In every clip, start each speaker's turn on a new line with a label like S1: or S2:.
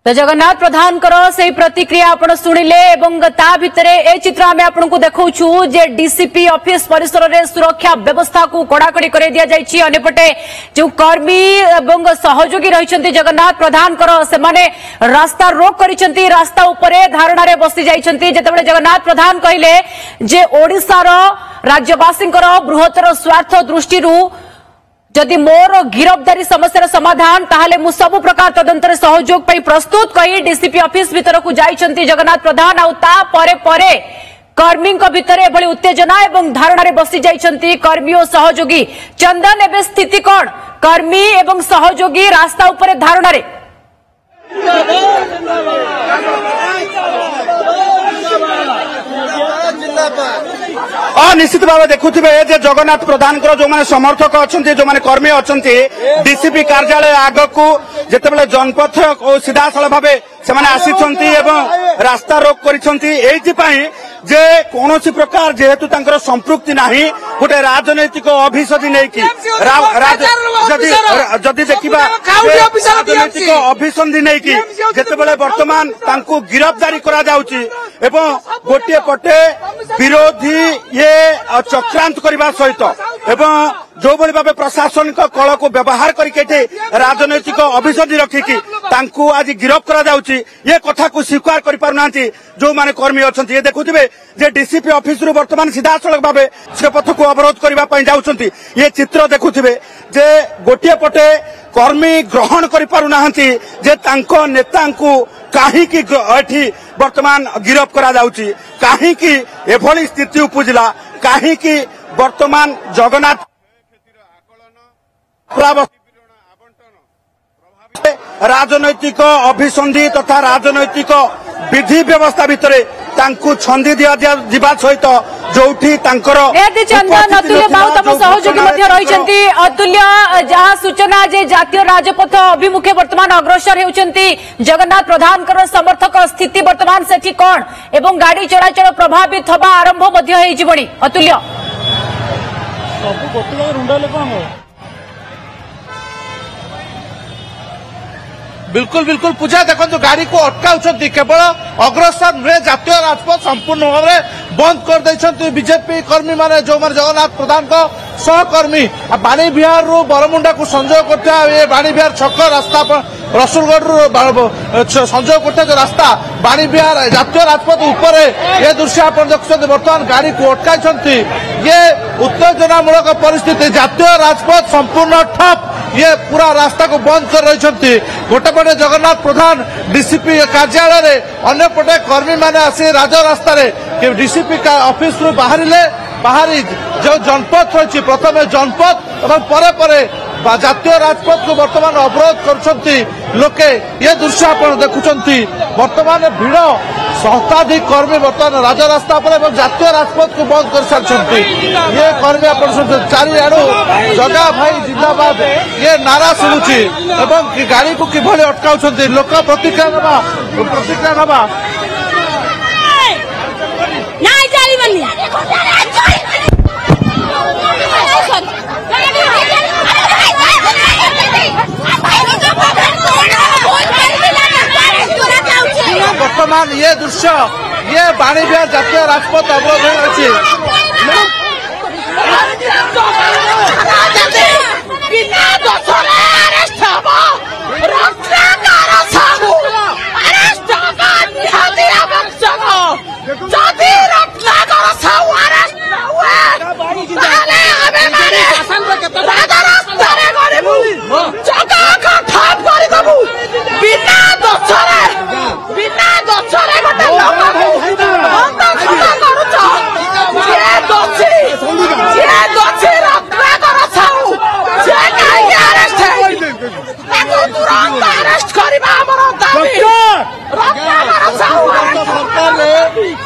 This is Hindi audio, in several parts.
S1: तो जगन्नाथ प्रधान से प्रतिक्रिया आपण शुणिले ता भितर ए चित्र आम आपको देखु जे डीसीपी ऑफिस परिसर में सुरक्षा व्यवस्था को कड़ाकड़ी कर दि जाइए। अन्यपटे जो कर्मी एवं सहयोगी रही जगन्नाथ प्रधान से रास्ता रोक कर रास्ता उपरे धारणा बसी जाइए। जितेबाला जगन्नाथ प्रधान कहले जे ओडिशार राज्यवासी बृहत्तर स्वार्थ दृष्टि जदि मोर गिरफ्तारी समस्या समाधान ताहले मु सब प्रकार तदंतर सहयोग पई प्रस्तुत कही डीसीपी ऑफिस भीतर को जाइछंती जगन्नाथ प्रधान आउता परे परे कर्मी भितर एभली उत्तेजना एवं धारणा बसी जाइछंती कर्मी और सहयोगी। चंदन एवं स्थिति कौन कर्मी एवं सहयोगी रास्ता उपरे धारणा रे
S2: निश्चित भाव देखुवे जगन्नाथ प्रधान जो माने समर्थक अच्छा जो माने कर्मी अच्छा डीसीपी कार्यालय आग को जितेबाला जनपथ और सीधासल भाव से आसी रास्ता रोक कर कौन प्रकार जेहेतु संपृक्ति नहीं गोटे राजनैतिक अभिसंधि नहीं कि जदि देखा राजनैतिक अभिसंधि नहीं कि जितेबाला वर्तमान गिरफ्तारी करा जाउची एवं गोटे पटे विरोधी ये चक्रांत करने सहित एवं जो भली भाव प्रशासनिक कल को व्यवहार करके राजनैतिक अभिसंधि रखिकी आज गिरफ्त करा जाउची ये कथा को स्वीकार कर पारना जो माने कर्मी अच्छा ये देखुवे जे डीसीपी ऑफिस रु वर्तमान सीधा सड़क भाव से पथ को अवरोध करने जाउछंती। ये चित्र देखुवे जे गोटे पटे कर्मी ग्रहण कर पारुना जे तांको नेता को कहीं वर्तमान गिरफ्त करा जाउची कहीं एभली स्थिति उपजिला कहीं वर्तमान जगन्नाथ राजनैतिक अभिसंधि तथा राजनैतिक विधि व्यवस्था भितर छंदी दिया दिया सहित जो
S1: चंदन अतुल्य बाबू तम सहयोगी रही अतुल्य जहाँ सूचना जे जातीय राजपथ अभिमुखे वर्तमान अग्रसर होती जगन्नाथ प्रधान समर्थक स्थिति वर्तमान से कौन एवं गाड़ी चलाचल प्रभावित हवा आरंभ अतुल्य
S3: बिल्कुल बिल्कुल पूजा देखो गाड़ी को अटकाउछंती केवल अग्रसर नुहे जातीय राजपथ संपूर्ण भाव में बंद कर देछंती बीजेपी कर्मी माने जो माने जगन्नाथ प्रधान को सहकर्मी बाणी बिहार रु बरमुंडा को संजोग करता ये बाणी बिहार छक रास्ता रसुलगढ़ रु संजोग करता जो रास्ता बाणी बिहार जातीय राजपथ ऊपर ये दृश्य आप देखते बर्तमान गाड़ी को अटकाई ये उत्तेजनामूलक परिस्थिति जातीय राजपथ संपूर्ण ठप ये पूरा रास्ता को बंद कर रही गोटे पटे जगन्नाथ प्रधान डीसीपी कार्यालय रे अन्य पटे कर्मी माने आसी राज रास्ता रे डीसीपी का ऑफिस रु बाहरी जो जनपथ रही प्रथम जनपथ और परे परे जातीय राजपथ को वर्तमान अवरोध कर लोके ये दृश्य आप देखुंट वर्तमान भिड़ शताधिक कर्मी वर्तमान राजरास्ता पर जातीय राजपथ को बंद कर सारी ये कर्मी आप चारिआड़ जगा भाई जिंदाबाद ये नारा शुणुची एवं गाड़ी को किभली अटकाउछंती लोक प्रतिक्रिया नवा वर्तमान ये दृश्य ये बाणी बिहार जातीय राजपथ अवरोध अच्छी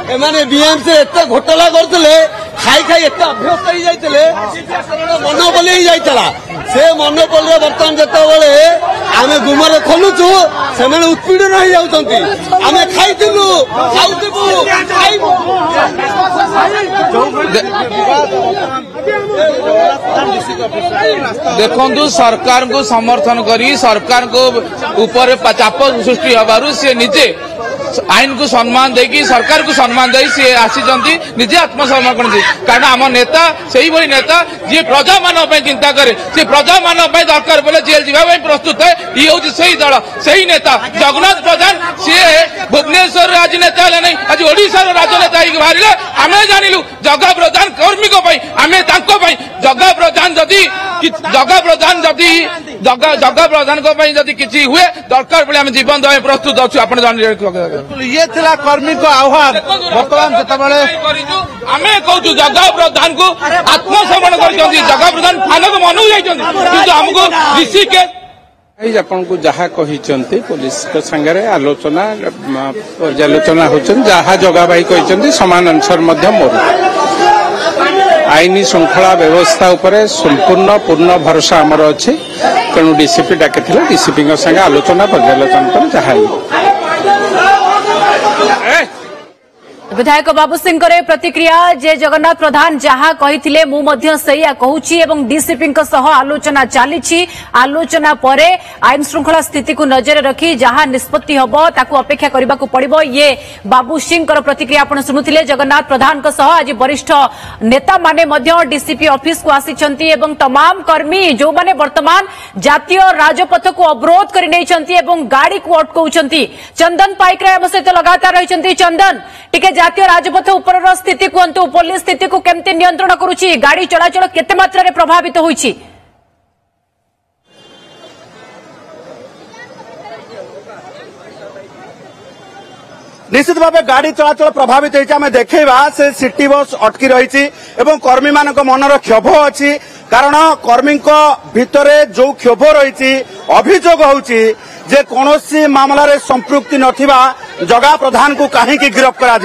S4: एमाने बीएमसी एत घोटाला करते खाई खाई एत अभ्यस्त हो जाते मनोबल हो जाता से मनोबल बर्तमान जिते आम गुमर खोलुचु से उत्पीड़न हो जाती आम खाइलु खाऊ
S3: देखु सरकार को समर्थन करी सरकार को ऊपर चाप सृष्टि हबारु से निजे आईन को सम्मान देकी सरकार को सम्मान दे सी आसी निजे आत्मसमर्पण कारण आम नेता से भाई नेता जी प्रजा मान चिंता करे सी प्रजा मान दरकार बोले जेल जावाई प्रस्तुत है ये हूँ से ही दल से ही नेता जगन्नाथ प्रधान सी भुवनेश्वर आज नेता है नहीं आज ओडिशार राजनेता बाहर आम जानिलु जगह प्रधान कर्मी आम जगह प्रधान जदि जगह प्रधान जदि जगह प्रधान जदि किसी हुए दरकार बोले आम जीवन देवा प्रस्तुत अच्छु आप ये थिला कर्मी को आह्वान बर्तमान जितेबाला आम कहूँ जगह प्रधान को आत्मसमर्पण कर जगह प्रधान थाना को मन आमको ऋषिकेश
S5: आपन को जहा कही पुलिस संगे आलोचना पर्यालोचना होचन जहा जगाबाई कही समान आंसर मोर आईनी श्रृंखला व्यवस्था उपरे संपूर्ण पूर्ण भरोसा आमर अच्छे तेणु डीसीपी डाक डीसीपी संगे आलोचना पर्यालोचना पर जहा
S1: विधायक बाबू सिंह प्रतिक्रिया जे जगन्नाथ प्रधान जहाँ कही कहूची डीसीपी आलोचना चली आलोचना परे आईन श्रृंखला स्थिति को नजर रखी जहाँ निष्पत्ति हम ताकू अपेक्षा करने को पड़ो ये बाबू सिंह प्रतिक्रिया आपण शुणुले जगन्नाथ प्रधान आज वरिष्ठ नेता माने डीसीपी ऑफिस को आसी तमाम कर्मी जो माने वर्तमान जातीय राजपथ को अवरोध कर गाड़ी को अटकाउछंती चंदन पाइकरा आम सहित लगातार रही चंदन टिके जातीय राजपथ ऊपर स्थिति कहतु पुलिस स्थिति को केमती नियंत्रण करुछि गाड़ी चलाचल केते मात्रा रे प्रभावित होइछि
S2: निश्चित भाव गाड़ी चलाचल प्रभावित होइछि आमे देखैबा से सिटी बस अटकी रही एवं कर्मी मानक मनर क्षोभ अछि कारण कर्मी भितरे जो क्षोभ रही अभियोग होउछि जे कौनसी मामलार संपृक्ति नथिबा जगा प्रधान को कहीं गिरफ्त करा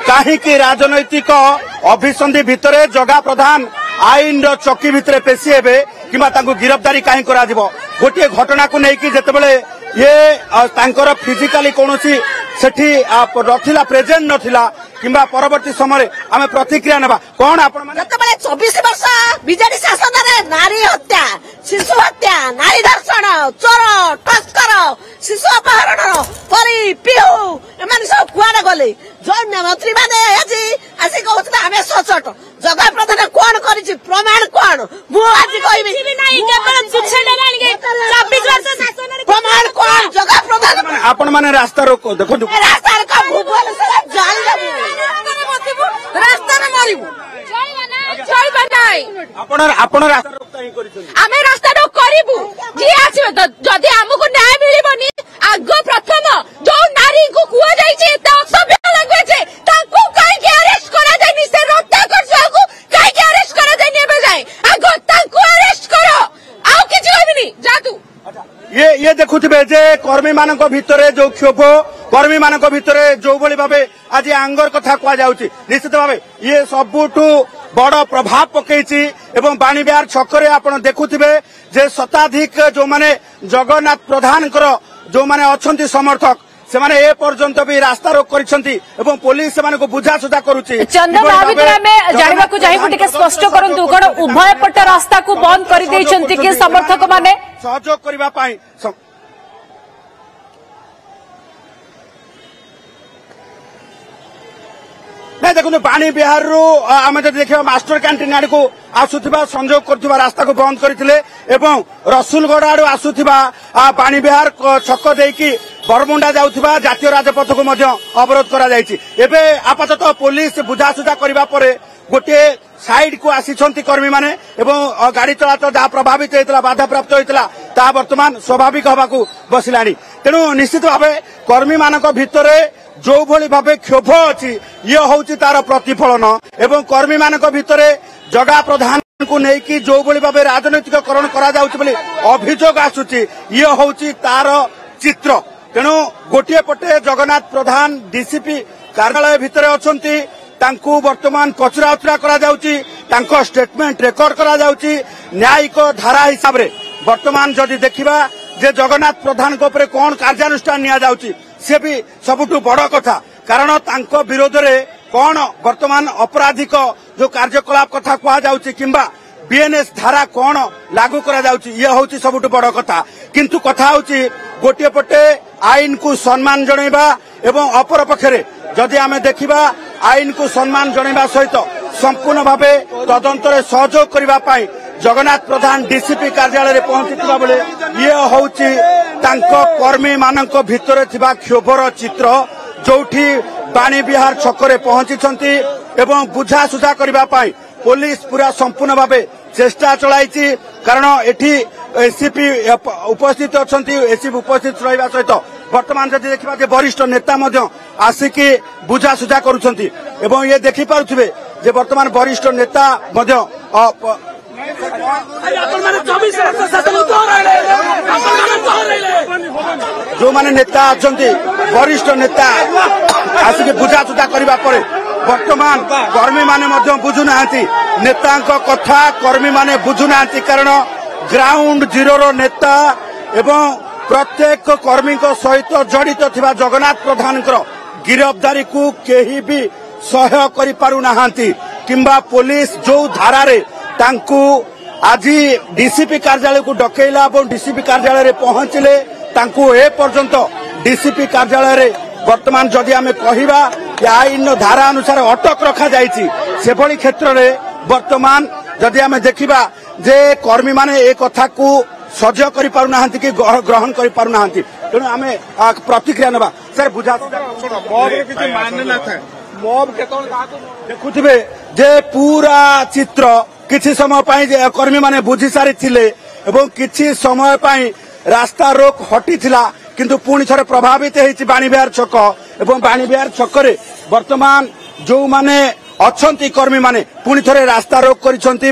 S2: कहीं राजनैतिक अभिसंधि भितरे जगा प्रधान आईन चौकी भितरे पेशी हेबे किंबा तांको गिरफ्तारी कहीं करा गोटे घटना को लेकिन जितेबाला ये तांकर फिजिकाली कौनसी सेठी नथिला प्रेजेंट नथिला किंबा परवर्ती समय आम प्रतिक्रिया नेबा कौन आपण माने
S6: 24 वर्ष बीजेडी शासन रे नारी हत्या शिशु हत्या नारी धर्षण चोर टस्कर शिशु अपहरण परी पिहु एमाने सब कुआडे गले जन्य मंत्री माने आसी कहउछता हमें सचट जगह प्रधान कोन करिछि प्रमाण कोन मु आज कहबी नाही केवल शिक्षण लाणी के 24 वर्ष शासन रे प्रमाण कोन जगह प्रधान
S2: आपण माने रास्ता रोको देखो
S6: रास्ता रोको भूगोल से जान रास्ता रे मारिबु चलबा नाही
S2: आपण रास्ता रोकता ही करिछन
S6: आमे रास्ता रोक करिबु जी आछे जदी हमको न्याय मिलिबनी आगो प्रथम जो नारी को कुआ जाई छे त असभ्य लागै छे ताको काई के अरेस्ट करा जायनी से रत्ता करछो को काई के अरेस्ट करा जायनी एबे जाय आगो ताको अरेस्ट करो आउ किछ कहबिनी जा तू
S2: ये देखुथिबे जे कर्मी मानक भितरे जो क्षोभ कर्मी मानक भितरे जो भली भाबे आज आंगर कथा कुआ जाउची निश्चित भाबे ये सबुठू बड़ प्रभाव पकईची एवं बाणीबिहार छकरे आपण देखुथिबे जे शताधिक जो माने जगन्नाथ प्रधान जो माने अछंती समर्थक से माने ए पर्यंत भी रास्ता रोक करिसंती एवं पुलिस से माने को बुझासुझा करूची
S1: चंदन आवितरा में जानिबा को चाहिबो टिके स्पष्ट करंतु कोन उभय पट रास्ता को बंद करि दैछंती कि समर्थक माने
S2: सहयोग करबा पाई नहीं देखो बाणीबिहार आम जब देखा मास्टर कैंटीन आड़ को आसुवा संयोग कर रास्ता को बंद करते रसुलगढ़ आड़ आसुवा बाणीबिहार छक देकी बरमुंडा जाऊा जातीय राजपथ को अवरोध कर आपाततः पुलिस बुझासुझा करने पर गोटे साइड को आसी कर्मी माने एवं गाड़ी चलाचल जहाँ प्रभावित होता बाधा प्राप्त होता बर्तमान स्वाभाविक हवा बसला तेणु निश्चित भाव कर्मी मान भितर जो भली भावे क्षोभ अच्छी ये हूँ तार प्रतिफलन एवं कर्मी मान भितर जगा प्रधान को लेकिन जो भली भावे राजनैतिकरण अभियोग आसूची ये हूँ तार चित्र तेणु गोटे पटे जगन्नाथ प्रधान डीसीपी कार्यालय भितर अछंती तांकु वर्तमान कचरा उचरा करा जाउची तांको स्टेटमेंट रेकर्ड करा जाउची न्यायिक धारा हिसाब रे वर्तमान जदि देखिबा जे जगन्नाथ प्रधान को ऊपर कोन कार्यानुष्ठान निया जाउची से भी सबुठु बड़ कथा कारण तांको विरोध रे कौन वर्तमान आपराधिक जो कार्यकलाप कथा कहुच्छी किंबा बीएनएस धारा कौन लागू करा जाउची ये होची सबुठ बड़ कथा किंतु कथा होची गोटे पटे आईन को सम्मान जणैबा एवं अपर पक्षरे जदि आमे देखिबा आईन को सम्मान जणैबा सहित संपूर्ण भावे तदंतर सहयोग करबा पाई जगन्नाथ प्रधान डीसीपी कार्यालय पहुंचीथिबा बेले ये होची तांको कर्मी मानक भितरे थिबा क्षोभर चित्र जोठी बाणी विहार छकरे पहुंची एवं बुझासुझा करबा पाई पुलिस पूरा संपूर्ण भावे चेष्टा चलाई कारण एठी एसीपी उपस्थित अच्छा एसीपी उपस्थित रहा सहित वर्तमान जब देखा वरिष्ठ नेता आसिकी बुझासुझा करुँच ये देखिपे जे वर्तमान वरिष्ठ नेता जो माने नेता अच्छा वरिष्ठ नेता आसिकी बुझासुझा करने पर वर्तमान कर्मी माने बुझुना नेता कथा कर्मी माने बुझुना कारण ग्राउंड जीरो रो नेता एवं प्रत्येक कर्मी सहित जड़ित थिबा जगन्नाथ प्रधान गिरफ्तारी को केही भी सहयोग करि पारु नाहांती किंबा पुलिस जो धारा रे तांकू आज डीसीपी कार्यालय को डकेला और डीसीपी कार्यालय रे पहुंचले तांकू ए पर्यंत डीसीपी कार्यालय रे वर्तमान जदि आमे कहिबा आईन धारा अनुसार अटक रखा जाइछि से भली क्षेत्र रे वर्तमान जदि आमे देखिबा जे कर्मी माने ए कथा को सह्य करि पारु नाहांती कि ग्रहण करि पारु नाहांती तेणु आमे प्रतिक्रिया नबा सर बुझा
S3: किछि माने न था मॉब
S2: देखुथिबे जे पूरा चित्र किछि समय पाई कर्मी माने बुझी सारी थिले एवं किछि समय पाई रास्ता रोक हटी थिला किंतु पुणी थरे प्रभावित होइछि बाणीविहार छक एवं बाणीविहार छकरे वर्तमान जो माने अछंती कर्मी माने पुणी थरे रास्ता रोक करिसंती